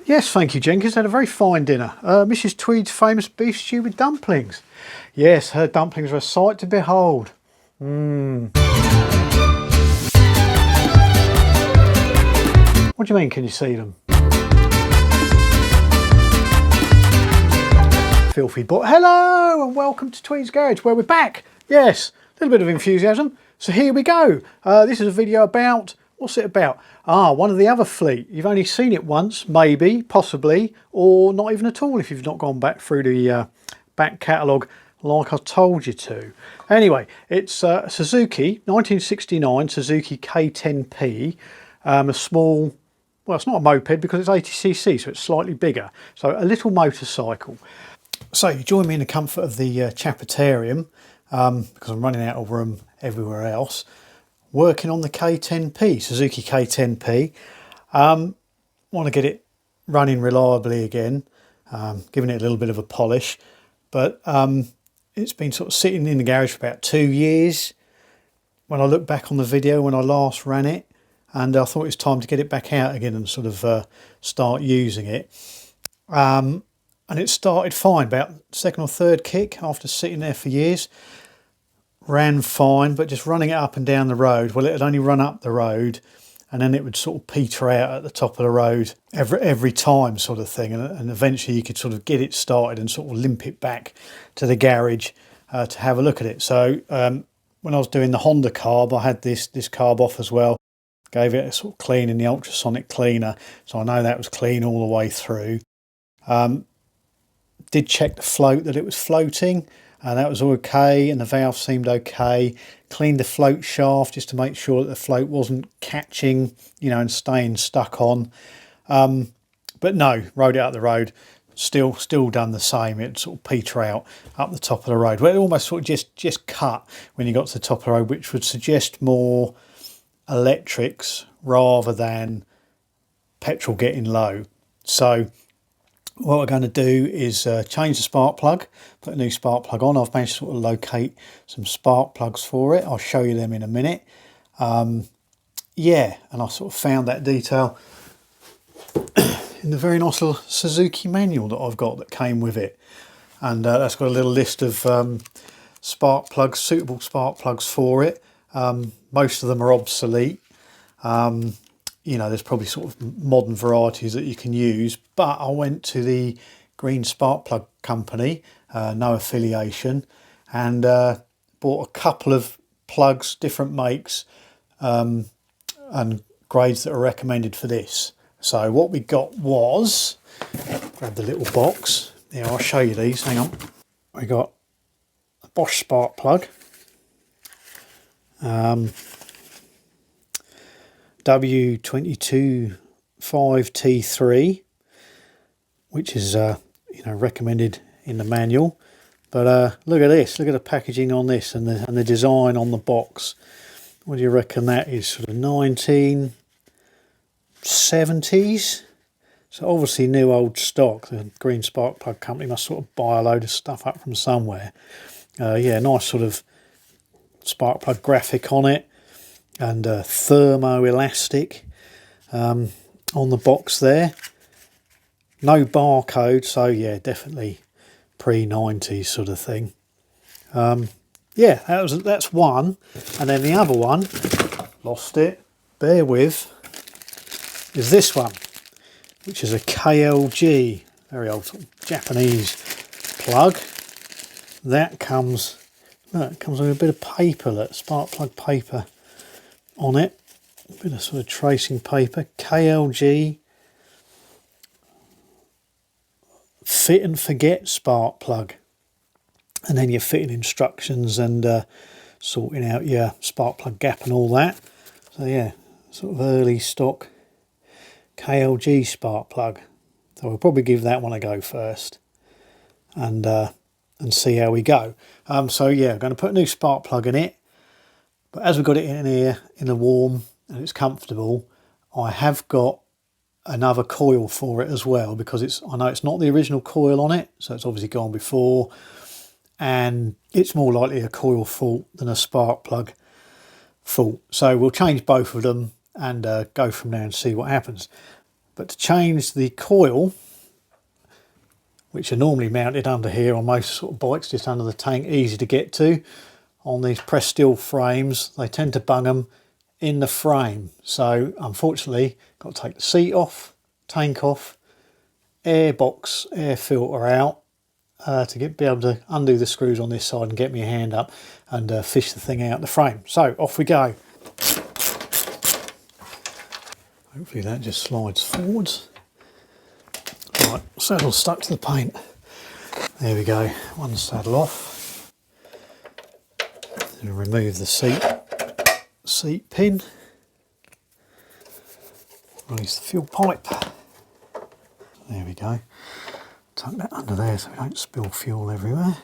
Yes, thank you, Jenkins. Had a very fine dinner. Mrs. Tweed's famous beef stew with dumplings. Yes, her dumplings are a sight to behold. What do you mean, can you see them? Filthy boy. Hello and welcome to Tweed's Garage, where we're back. Yes, a little bit of enthusiasm. So here we go. This is a video about, what's it about? One of the other fleet. You've only seen it once, maybe, possibly, or not even at all if you've not gone back through the back catalogue like I told you to. Anyway, it's Suzuki, 1969 Suzuki K10P, a small, well, it's not a moped because it's 80cc, so it's slightly bigger. So a little motorcycle. So you join me in the comfort of the Chapatarium, because I'm running out of room everywhere else, working on the K10P, Suzuki K10P. Want to get it running reliably again, giving it a little bit of a polish, but it's been sort of sitting in the garage for about 2 years when I look back on the video when I last ran it, and I thought it was time to get it back out again and sort of start using it. And it started fine, about second or third kick after sitting there for years. Ran fine, but just running it up and down the road, well, it would only run up the road and then it would sort of peter out at the top of the road every time, sort of thing, and eventually you could sort of get it started and sort of limp it back to the garage to have a look at it. So when I was doing the Honda carb, I had this carb off as well, gave it a sort of clean in the ultrasonic cleaner, so I know that was clean all the way through. Did check the float, that it was floating, and that was okay, and the valve seemed okay. Cleaned the float shaft just to make sure that the float wasn't catching, you know, and staying stuck on. But no, rode it up the road, still done the same. It sort of peter out up the top of the road. Well, it almost sort of just cut when you got to the top of the road, which would suggest more electrics rather than petrol getting low. So what we're going to do is change the spark plug, put a new spark plug on. I've managed to sort of locate some spark plugs for it. I'll show you them in a minute. Yeah, and I sort of found that detail in the very nice little Suzuki manual that I've got that came with it. And that's got a little list of spark plugs, suitable spark plugs for it. Most of them are obsolete. You know, there's probably sort of modern varieties that you can use, but I went to the Green Spark Plug Company, no affiliation, and bought a couple of plugs, different makes and grades that are recommended for this. So what we got was, grab the little box, yeah, I'll show you these, hang on. We got a Bosch spark plug, W225T3, which is you know, recommended in the manual. But look at this, look at the packaging on this and the design on the box. What do you reckon that is? Sort of 1970s. So obviously new old stock. The Green Spark Plug Company must sort of buy a load of stuff up from somewhere. Yeah, nice sort of spark plug graphic on it, and thermoelastic on the box there. No barcode, so yeah, definitely pre-90s sort of thing. Yeah, that's one. And then the other one, lost it, bear with, is this one, which is a KLG, very old sort of Japanese plug. That comes, look, it comes with a bit of paper, look, spark plug paper on it, a bit of sort of tracing paper. KLG fit and forget spark plug, and then your fitting instructions and sorting out your spark plug gap and all that. So yeah, sort of early stock KLG spark plug. So we'll probably give that one a go first and see how we go. So yeah, I'm going to put a new spark plug in it. But as we've got it in here in the warm and it's comfortable, I have got another coil for it as well, because I know it's not the original coil on it, so it's obviously gone before, and it's more likely a coil fault than a spark plug fault. So we'll change both of them and go from there and see what happens. But to change the coil, which are normally mounted under here on most sort of bikes, just under the tank, easy to get to, on these pressed steel frames, they tend to bung them in the frame. So unfortunately, got to take the seat off, tank off, air box, air filter out, to be able to undo the screws on this side and get my hand up and fish the thing out the frame. So off we go. Hopefully that just slides forwards. Right, saddle stuck to the paint. There we go, one saddle off. Then remove the seat pin. Release the fuel pipe. There we go. Tuck that under there so we don't spill fuel everywhere.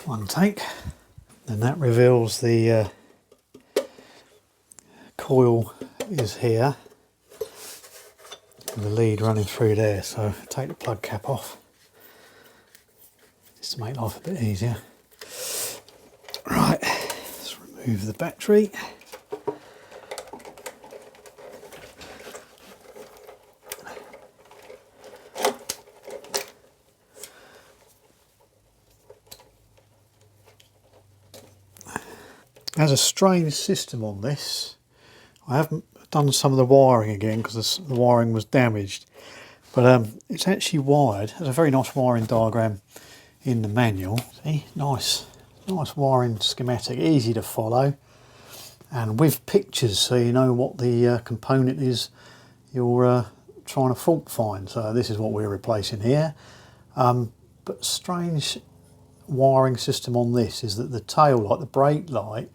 One take. Then that reveals the coil is here, and the lead running through there, so take the plug cap off just to make life a bit easier. Right, let's remove the battery. There's a strange system on this. I haven't done some of the wiring again because the wiring was damaged, but it's actually wired. There's a very nice wiring diagram in the manual. See, nice wiring schematic, easy to follow, and with pictures so you know what the component is you're trying to fault find. So this is what we're replacing here. But strange wiring system on this is that the tail light, the brake light,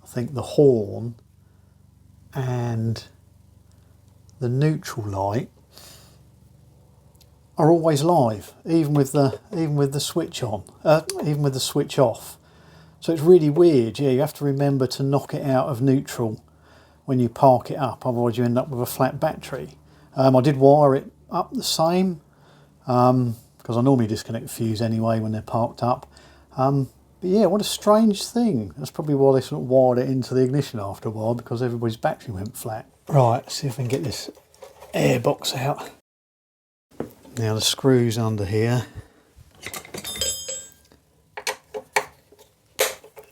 I think the horn and the neutral light are always live, even with the switch on, even with the switch off. So it's really weird. Yeah, you have to remember to knock it out of neutral when you park it up, otherwise you end up with a flat battery. I did wire it up the same because I normally disconnect the fuse anyway when they're parked up. But yeah, what a strange thing. That's probably why they sort of wired it into the ignition after a while, because everybody's battery went flat. Right, let's see if we can get this air box out. Now the screws under here.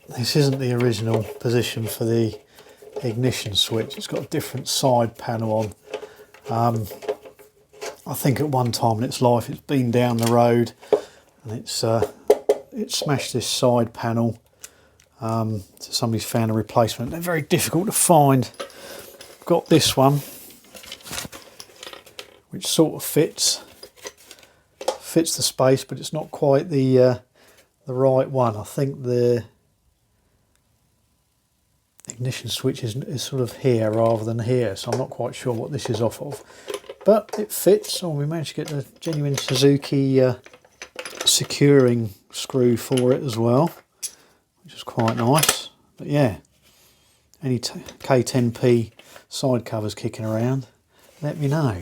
This isn't the original position for the ignition switch. It's got a different side panel on. I think at one time in its life it's been down the road and it smashed this side panel, so somebody's found a replacement. They're very difficult to find. Got this one which sort of fits the space, but it's not quite the right one. I think the ignition switch is sort of here rather than here, so I'm not quite sure what this is off of, but it fits. Oh, we managed to get the genuine Suzuki securing screw for it as well, which is quite nice. But yeah, any K10P side covers kicking around, let me know.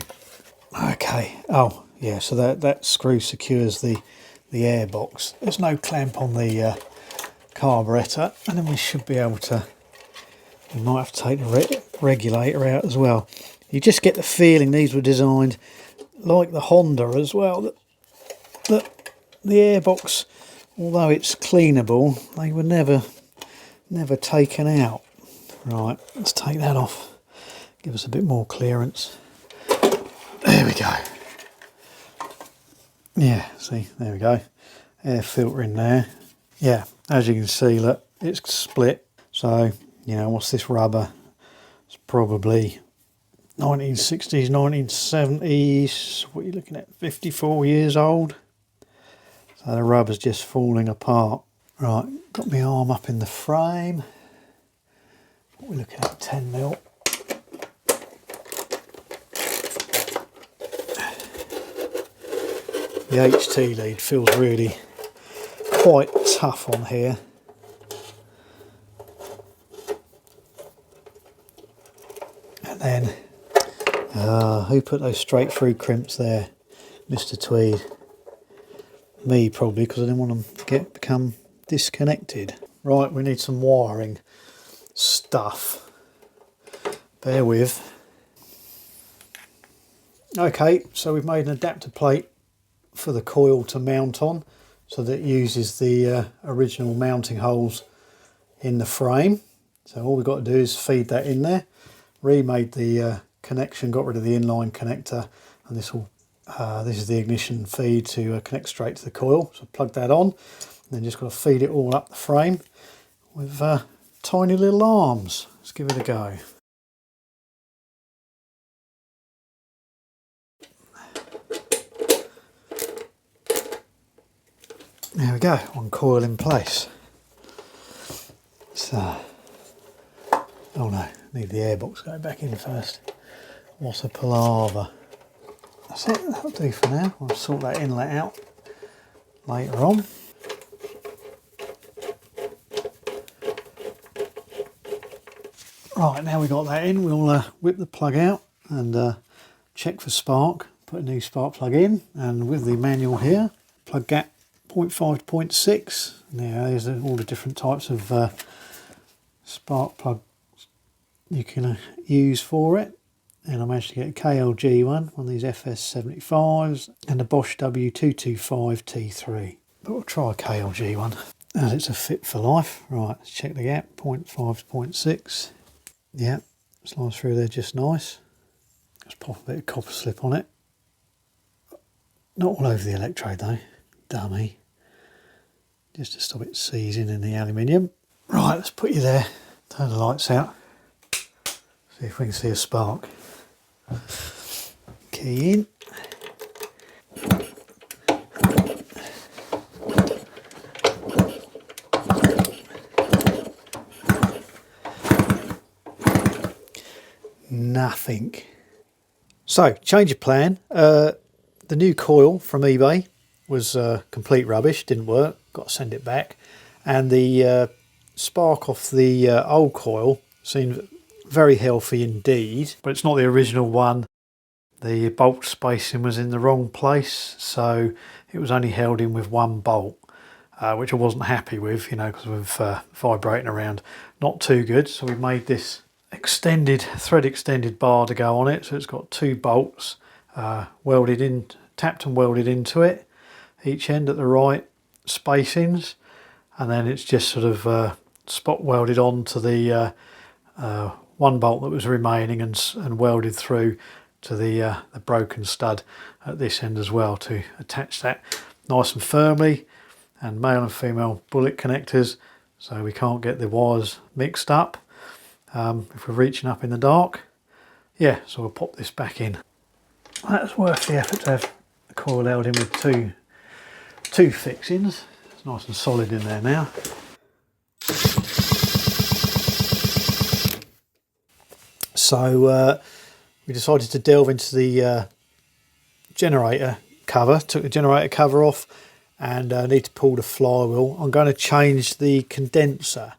Okay, oh yeah, so that screw secures the air box. There's no clamp on the carburettor, and then we should be able to, we might have to take the regulator out as well. You just get the feeling these were designed like the Honda as well, that the airbox, although it's cleanable, they were never taken out. Right, let's take that off, give us a bit more clearance. There we go. Yeah, see, there we go. Air filter in there. Yeah, as you can see, look, it's split. So, you know, what's this rubber? It's probably 1960s, 1970s. What are you looking at? 54 years old. So the rubber's just falling apart. Right, got my arm up in the frame. What are we looking at? 10mm. The HT lead feels really quite tough on here. And then, who put those straight through crimps there? Mr. Tweed. Me probably, because I didn't want them to become disconnected. Right, we need some wiring stuff. Bear with. Okay, so we've made an adapter plate for the coil to mount on, so that it uses the original mounting holes in the frame. So all we've got to do is feed that in there. Remade the connection, got rid of the inline connector, and this is the ignition feed to connect straight to the coil. So plug that on, and then just got to feed it all up the frame with tiny little arms. Let's give it a go. There we go, one coil in place. So, oh no, need the airbox going back in first. What a palaver. That's it, that'll do for now. We'll sort that inlet out later on. Right, now we've got that in, we'll whip the plug out and check for spark. Put a new spark plug in, and with the manual here, plug gap 0.5 to 0.6. Now there's all the different types of spark plugs you can use for it. And I managed to get a KLG one of these FS75s, and a Bosch W225T3. But we'll try a KLG one, as it's a fit for life. Right, let's check the gap, 0.5 to 0.6. Yeah, slides through there just nice. Let's pop a bit of copper slip on it. Not all over the electrode though, dummy. Just to stop it seizing in the aluminium. Right, let's put you there. Turn the lights out. See if we can see a spark. Key in. Nothing. So, change of plan. The new coil from eBay was complete rubbish, didn't work, got to send it back. And the spark off the old coil seemed very healthy indeed, but it's not the original one. The bolt spacing was in the wrong place, so it was only held in with one bolt, which I wasn't happy with, you know, because of vibrating around. Not too good, so we made this thread extended bar to go on it. So it's got two bolts welded in, tapped and welded into it, each end at the right spacings, and then it's just sort of spot welded onto the one bolt that was remaining and welded through to the broken stud at this end as well to attach that nice and firmly, and male and female bullet connectors so we can't get the wires mixed up if we're reaching up in the dark. Yeah, so we'll pop this back in. That's worth the effort to have the coil held in with two fixings. It's nice and solid in there now. So we decided to delve into the generator cover. Took the generator cover off, and need to pull the flywheel. I'm going to change the condenser.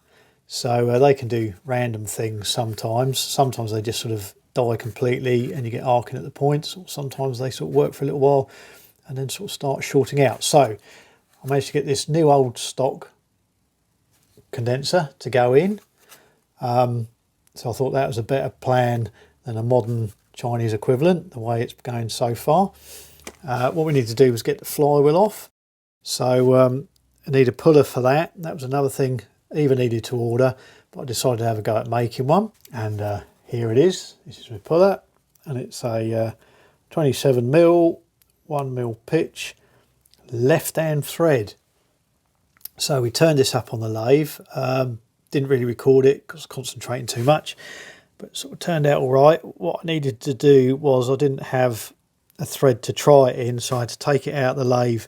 So they can do random things sometimes. Sometimes they just sort of die completely and you get arcing at the points. Or sometimes they sort of work for a little while and then sort of start shorting out. So I managed to get this new old stock condenser to go in. So I thought that was a better plan than a modern Chinese equivalent, the way it's going so far. What we need to do was get the flywheel off. So I need a puller for that. That was another thing Eva needed to order, but I decided to have a go at making one. And here it is. This is my puller, and it's a 27mm, 1mm pitch, left-hand thread. So we turned this up on the lathe. Didn't really record it because I was concentrating too much, but it sort of turned out all right. What I needed to do was I didn't have a thread to try it in, so I had to take it out the lathe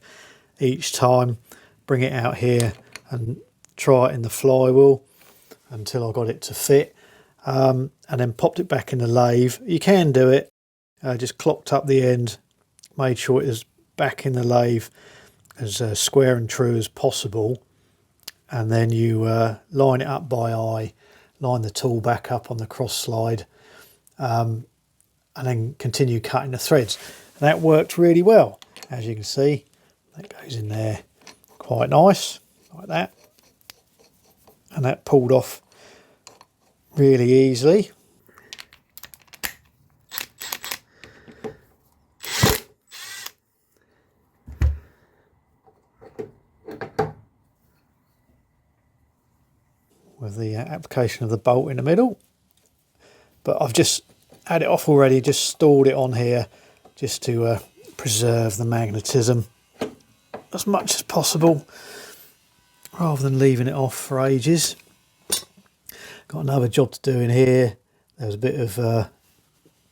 each time, bring it out here and try it in the flywheel until I got it to fit, and then popped it back in the lathe. You can do it, just clocked up the end, made sure it was back in the lathe as square and true as possible, and then you line it up by eye, line the tool back up on the cross slide, and then continue cutting the threads. And that worked really well. As you can see, that goes in there quite nice, like that. And that pulled off really easily. With the application of the bolt in the middle. But I've just had it off already, just stored it on here just to preserve the magnetism as much as possible rather than leaving it off for ages. Got another job to do in here. There's a bit of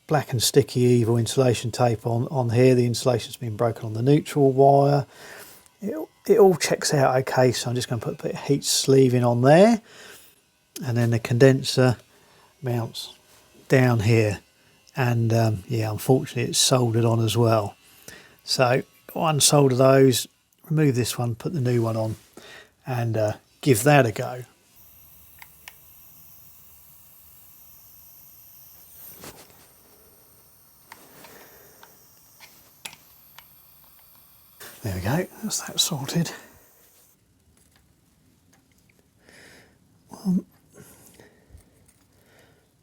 black and sticky evil insulation tape on here. The insulation's been broken on the neutral wire. It all checks out okay, so I'm just going to put a bit of heat sleeving on there. And then the condenser mounts down here, and yeah, unfortunately it's soldered on as well. So unsolder those, remove this one, put the new one on, and give that a go. There we go, that's that sorted. 1,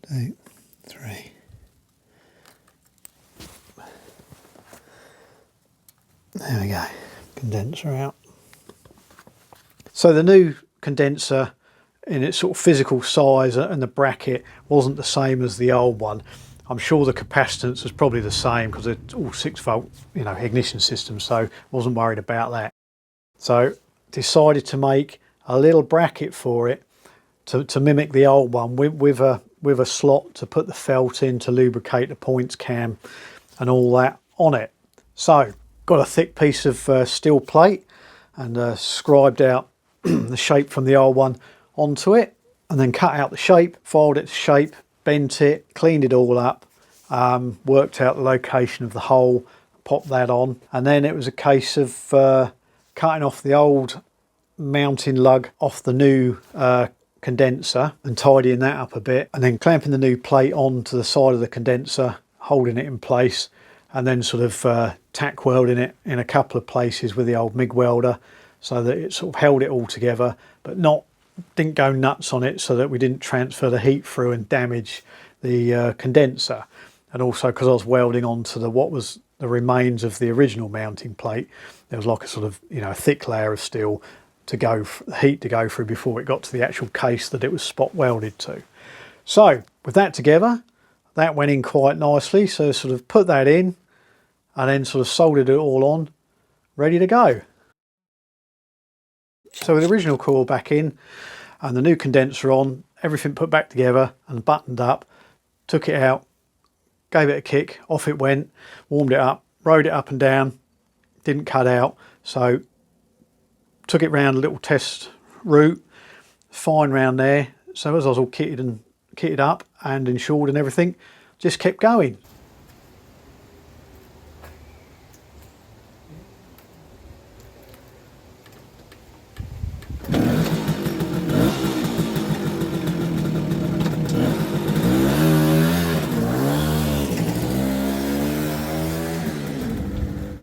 2, 3. There we go, condenser out. So the new condenser in its sort of physical size and the bracket wasn't the same as the old one. I'm sure the capacitance was probably the same because it's all 6-volt, you know, ignition system, so wasn't worried about that. So decided to make a little bracket for it to mimic the old one with a slot to put the felt in to lubricate the points cam and all that on it. So got a thick piece of steel plate and scribed out the shape from the old one onto it, and then cut out the shape, filed it to shape, bent it, cleaned it all up, worked out the location of the hole, popped that on, and then it was a case of cutting off the old mounting lug off the new condenser and tidying that up a bit, and then clamping the new plate onto the side of the condenser, holding it in place, and then sort of tack welding it in a couple of places with the old MIG welder so that it sort of held it all together, but didn't go nuts on it so that we didn't transfer the heat through and damage the condenser. And also because I was welding onto what was the remains of the original mounting plate, there was like a sort of, you know, a thick layer of steel to go, heat to go through before it got to the actual case that it was spot welded to. So with that together, that went in quite nicely. So sort of put that in and then sort of soldered it all on, ready to go. So with the original coil back in and the new condenser on, everything put back together and buttoned up, took it out, gave it a kick, off it went, warmed it up, rode it up and down, didn't cut out, so took it round a little test route, fine round there. So as I was all kitted up and insured and everything, just kept going.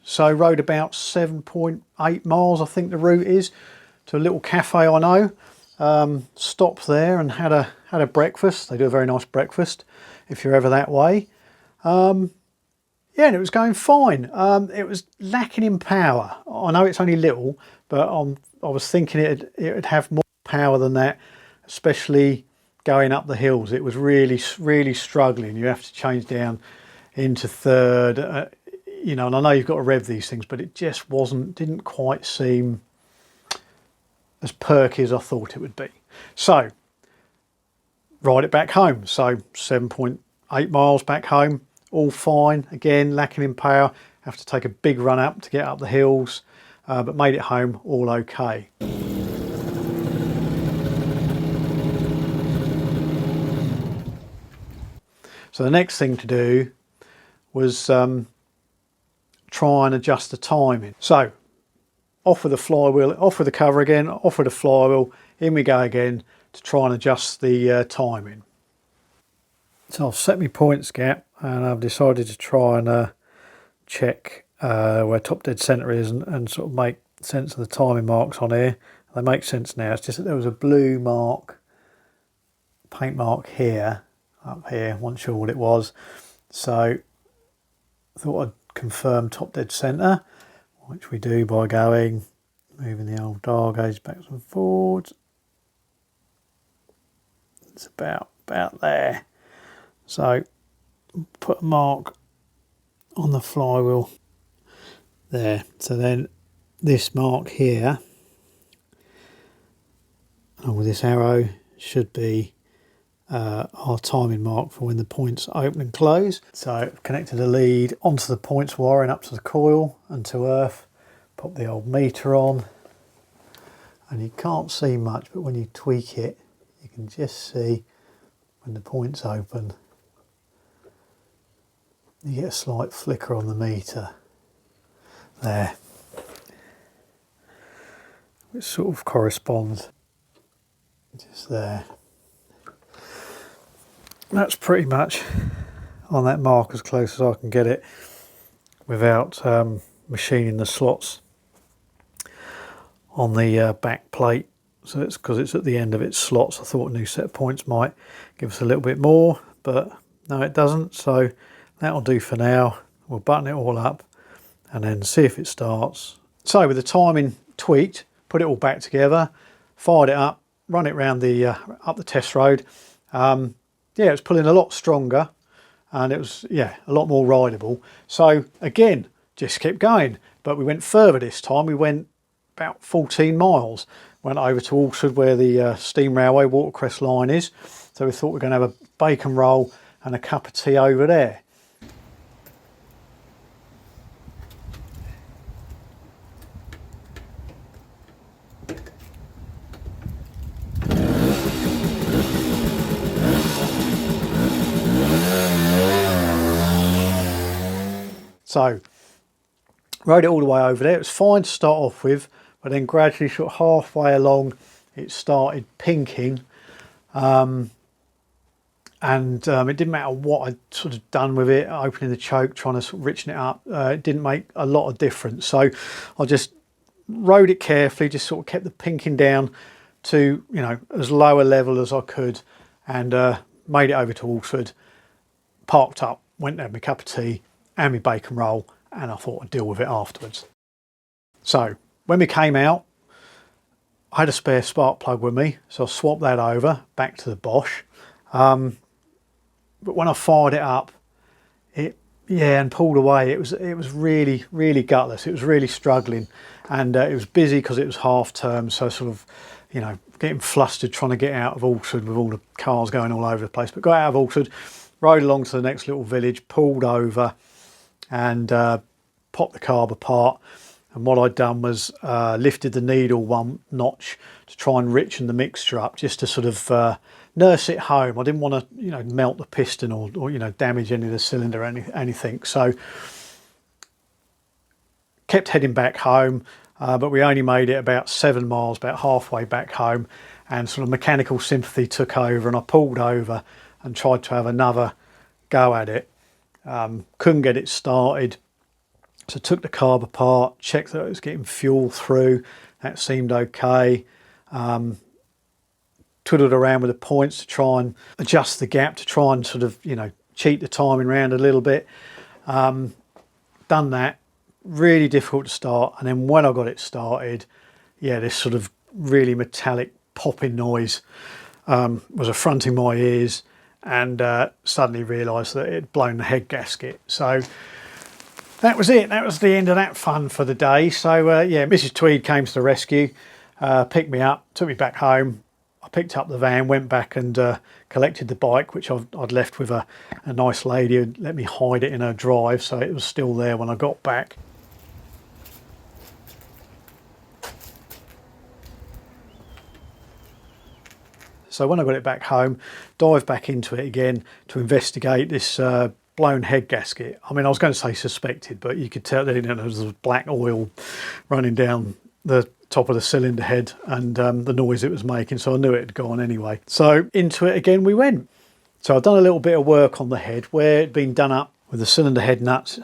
So rode about 7.8 miles, I think the route is, to a little cafe I know. Stopped there and had a breakfast. They do a very nice breakfast if you're ever that way. Yeah, and it was going fine. It was lacking in power. I know it's only little, but I was thinking it'd have more power than that, especially going up the hills. It was really struggling. You have to change down into third. You know, and I know you've got to rev these things, but it just didn't quite seem as perky as I thought it would be. So, ride it back home. So 7.8 miles back home, all fine. Again, lacking in power. Have to take a big run up to get up the hills, but made it home all okay. So the next thing to do was try and adjust the timing. So off with the flywheel, off with the cover again, off with the flywheel, in we go again to try and adjust the timing. So I've set my points gap, and I've decided to try and check where top dead centre is, and sort of make sense of the timing marks on here. They make sense now. It's just that there was a blue mark, paint mark here, up here, wasn't sure what it was. So I thought I'd confirm top dead centre, which we do by moving the old dial gauge backwards and forwards. It's about there. So put a mark on the flywheel there. So then this mark here, and with this arrow, should be our timing mark for when the points open and close. So I've connected a lead onto the points wiring up to the coil and to earth. Pop the old meter on, and you can't see much, but when you tweak it, you can just see when the points open, you get a slight flicker on the meter there, which sort of corresponds just there. That's pretty much on that mark as close as I can get it without machining the slots on the back plate. So it's because it's at the end of its slots. I thought a new set of points might give us a little bit more, but no, it doesn't. So that'll do for now. We'll button it all up and then see if it starts. So with the timing tweaked, put it all back together, fired it up, run it round the up the test road. Yeah, it was pulling a lot stronger, and it was, yeah, a lot more rideable. So again, just kept going, but we went further this time. We went about 14 miles, went over to Alford where the steam railway Watercress line is. So we thought we were going to have a bacon roll and a cup of tea over there. So, rode it all the way over there. It was fine to start off with, but then gradually, sort of halfway along, it started pinking. It didn't matter what I'd sort of done with it, opening the choke, trying to sort of richen it up. It didn't make a lot of difference. So I just rode it carefully, just sort of kept the pinking down to, you know, as low a level as I could, and made it over to Alford, parked up, went to have my cup of tea and my bacon roll, and I thought I'd deal with it afterwards. So when we came out, I had a spare spark plug with me, so I swapped that over back to the Bosch. But when I fired it up, and pulled away, it was really gutless. It was really struggling, and it was busy because it was half term, so sort of, you know, getting flustered trying to get out of Alford with all the cars going all over the place. But got out of Alford, rode along to the next little village, pulled over, and popped the carb apart. And what I'd done was lifted the needle one notch to try and richen the mixture up, just to sort of nurse it home. I didn't want to, you know, melt the piston or you know, damage any of the cylinder or anything. So kept heading back home, but we only made it about 7 miles, about halfway back home, and sort of mechanical sympathy took over, and I pulled over and tried to have another go at it. Couldn't get it started, so took the carb apart, checked that it was getting fuel through. That seemed okay. Twiddled around with the points to try and adjust the gap, to try and sort of, you know, cheat the timing around a little bit. Done that. Really difficult to start, and then when I got it started, yeah, this sort of really metallic popping noise was affronting my ears, and suddenly realised that it had blown the head gasket. So that was it. That was the end of that fun for the day. So yeah, Mrs. Tweed came to the rescue, picked me up, took me back home. I picked up the van, went back and collected the bike, which I'd left with a nice lady who let me hide it in her drive, so it was still there when I got back. So when I got it back home, dived back into it again to investigate this blown head gasket. I mean, I was going to say suspected, but you could tell that there was black oil running down the top of the cylinder head, and the noise it was making, so I knew it had gone anyway. So into it again we went. So I've done a little bit of work on the head where it'd been done up with the cylinder head nuts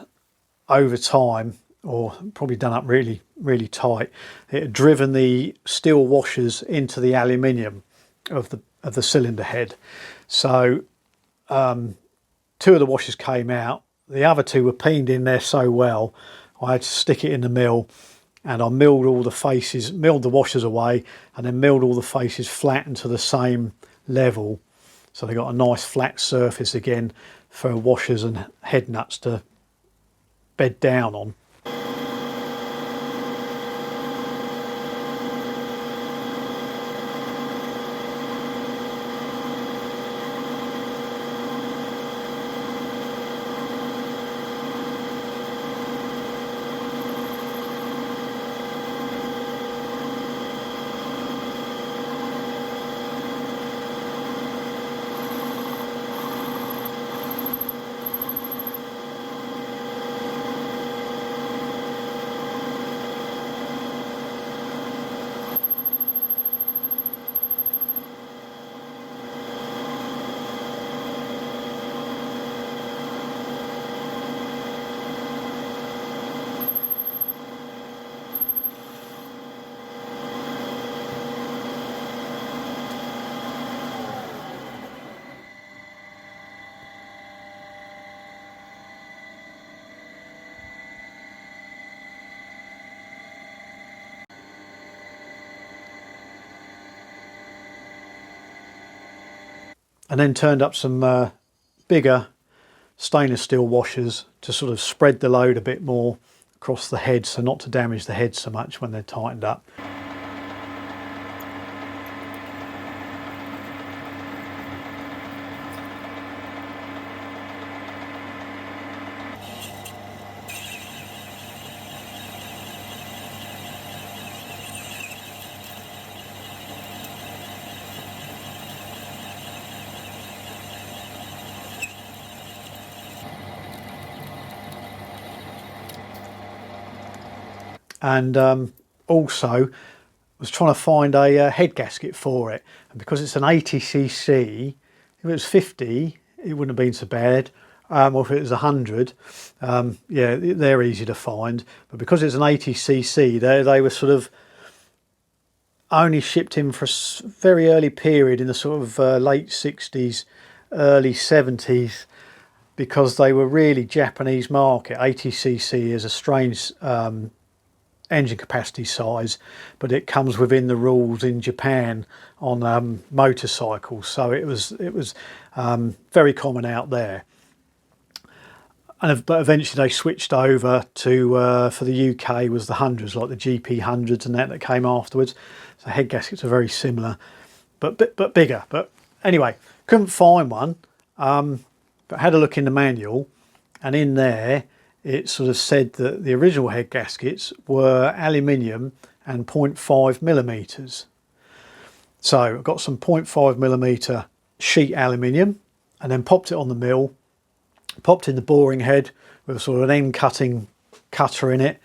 over time, or probably done up really, really tight. It had driven the steel washers into the aluminium of the cylinder head. So 2 of the washers came out. The other 2 were peened in there so well, I had to stick it in the mill, and I milled all the faces, milled the washers away, and then milled all the faces flat into the same level. So they got a nice flat surface again for washers and head nuts to bed down on. And then turned up some bigger stainless steel washers to sort of spread the load a bit more across the head, so not to damage the head so much when they're tightened up. And also was trying to find a head gasket for it, and because it's an 80cc, if it was 50 it wouldn't have been so bad, or if it was 100, yeah, they're easy to find, but because it's an 80cc, they were sort of only shipped in for a very early period in the sort of late 60s, early 70s, because they were really Japanese market. 80cc is a strange engine capacity size, but it comes within the rules in Japan on motorcycles, so it was very common out there. But eventually they switched over to for the UK was the hundreds, like the GP hundreds and that came afterwards. So head gaskets are very similar, but bigger. But anyway, couldn't find one, but had a look in the manual, and in there it sort of said that the original head gaskets were aluminium and 0.5 millimeters. So I've got some 0.5 millimeter sheet aluminium, and then popped it on the mill, popped in the boring head with sort of an end cutting cutter in it,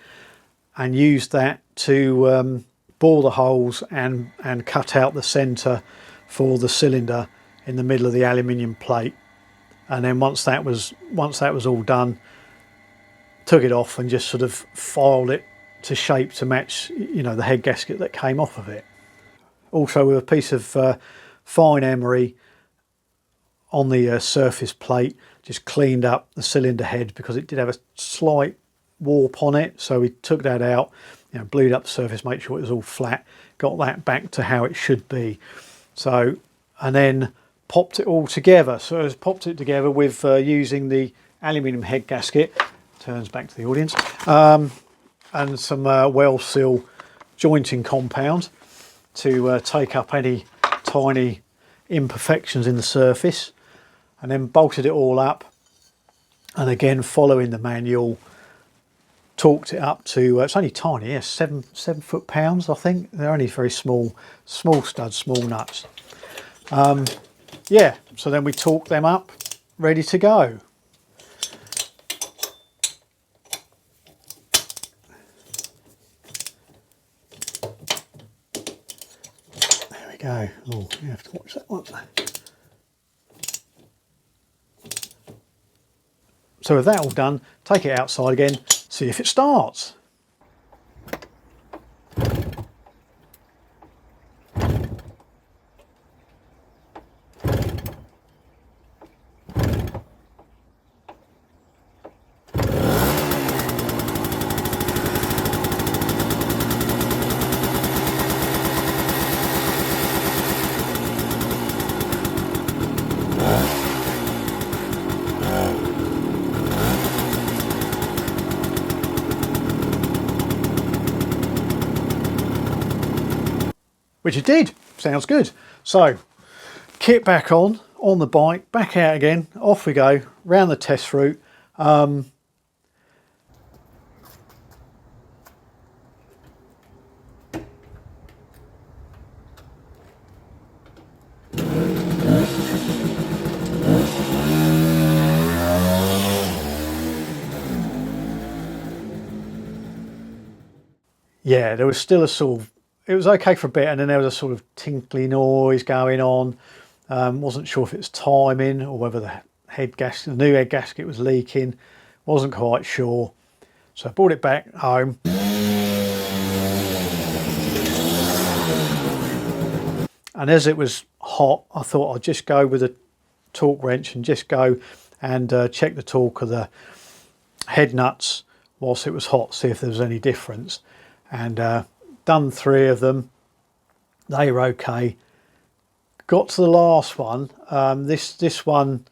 and used that to bore the holes and cut out the centre for the cylinder in the middle of the aluminium plate. And then once that was all done, took it off and just sort of filed it to shape to match, you know, the head gasket that came off of it. Also with a piece of fine emery on the surface plate, just cleaned up the cylinder head because it did have a slight warp on it, so we took that out, you know, blued up the surface, made sure it was all flat, got that back to how it should be. So, and then popped it all together. So I popped it together with using the aluminium head gasket, turns back to the audience, and some well seal jointing compound to take up any tiny imperfections in the surface, and then bolted it all up, and again following the manual, torqued it up to it's only tiny, yeah, 7 foot-pounds, I think. They're only very small studs, small nuts. Yeah, so then we torqued them up, ready to go. There we go. Oh, you have to watch that one. So with that all done, take it outside again, see if it starts. Which it did. Sounds good. So kit back on the bike, back out again, off we go round the test route. Yeah, there was still a sort of, it was okay for a bit, and then there was a sort of tinkly noise going on. Wasn't sure if it's timing or whether the head gasket, the new head gasket, was leaking. Wasn't quite sure. So I brought it back home. And as it was hot, I thought I'd just go with a torque wrench and just go and check the torque of the head nuts whilst it was hot, see if there was any difference. And done 3 of them. They were okay. Got to the last one. This one,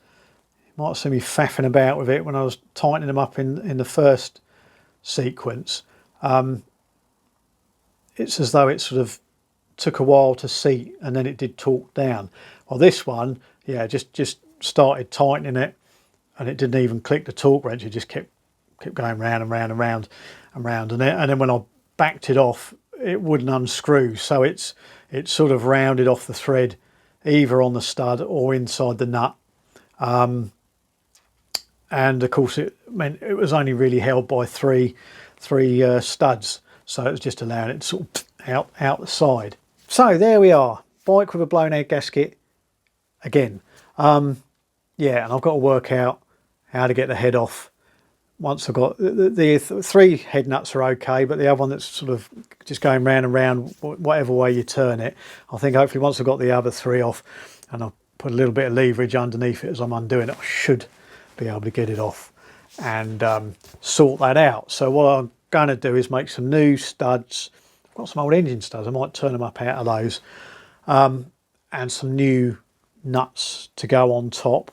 you might have seen me faffing about with it when I was tightening them up in the first sequence. It's as though it sort of took a while to seat, and then it did torque down. Well, this one, yeah, just started tightening it, and it didn't even click the torque wrench. It just kept going round and round and round and round. And then when I backed it off, it wouldn't unscrew, so it's sort of rounded off the thread either on the stud or inside the nut. And of course it meant it was only really held by three studs, so it was just allowing it to sort of out the side. So there we are, bike with a blown head gasket again. Yeah, and I've got to work out how to get the head off. Once I've got the 3 head nuts are okay, but the other one that's sort of just going round and round, whatever way you turn it, I think hopefully once I've got the other 3 off and I'll put a little bit of leverage underneath it as I'm undoing it, I should be able to get it off and sort that out. So what I'm going to do is make some new studs. I've got some old engine studs, I might turn them up out of those, and some new nuts to go on top.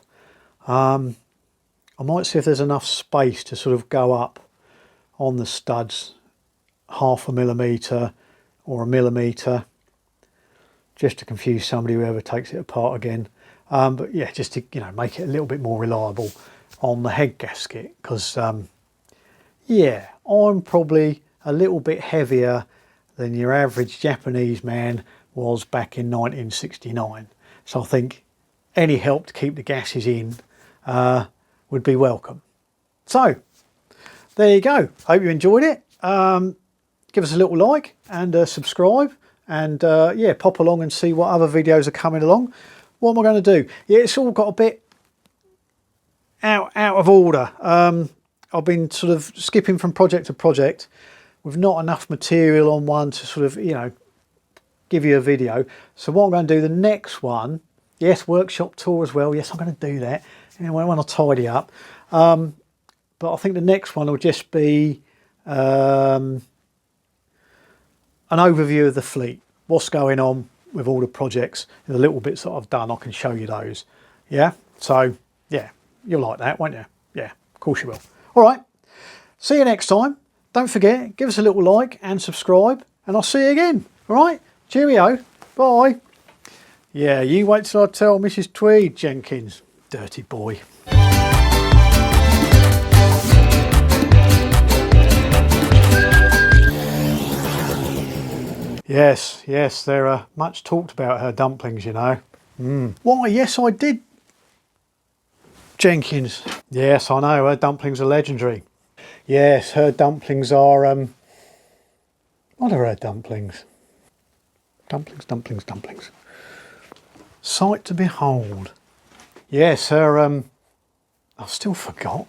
I might see if there's enough space to sort of go up on the studs 0.5 millimetre or 1 millimetre, just to confuse somebody whoever takes it apart again. But yeah, just to, you know, make it a little bit more reliable on the head gasket, because yeah, I'm probably a little bit heavier than your average Japanese man was back in 1969. So I think any help to keep the gases in would be welcome. So there you go. Hope you enjoyed it. Give us a little like and subscribe, and yeah, pop along and see what other videos are coming along. What am I going to do? Yeah, it's all got a bit out of order. I've been sort of skipping from project to project with not enough material on one to sort of, you know, give you a video. So what I'm going to do, the next one, yes, workshop tour as well. Yes, I'm going to do that. Anyway, when I tidy up, but I think the next one will just be an overview of the fleet, what's going on with all the projects, and the little bits that I've done. I can show you those. Yeah, so yeah, you'll like that, won't you? Yeah, of course you will. All right, see you next time. Don't forget, give us a little like and subscribe, and I'll see you again. All right, cheerio, bye. Yeah, you wait till I tell Mrs. Tweed, Jenkins. Dirty boy. Yes, they're much talked about, her dumplings, you know. Why, yes, I did, Jenkins. Yes, I know, her dumplings are legendary. Yes, her dumplings are, what are her dumplings? Dumplings. Sight to behold. Yes, her, I still forgot.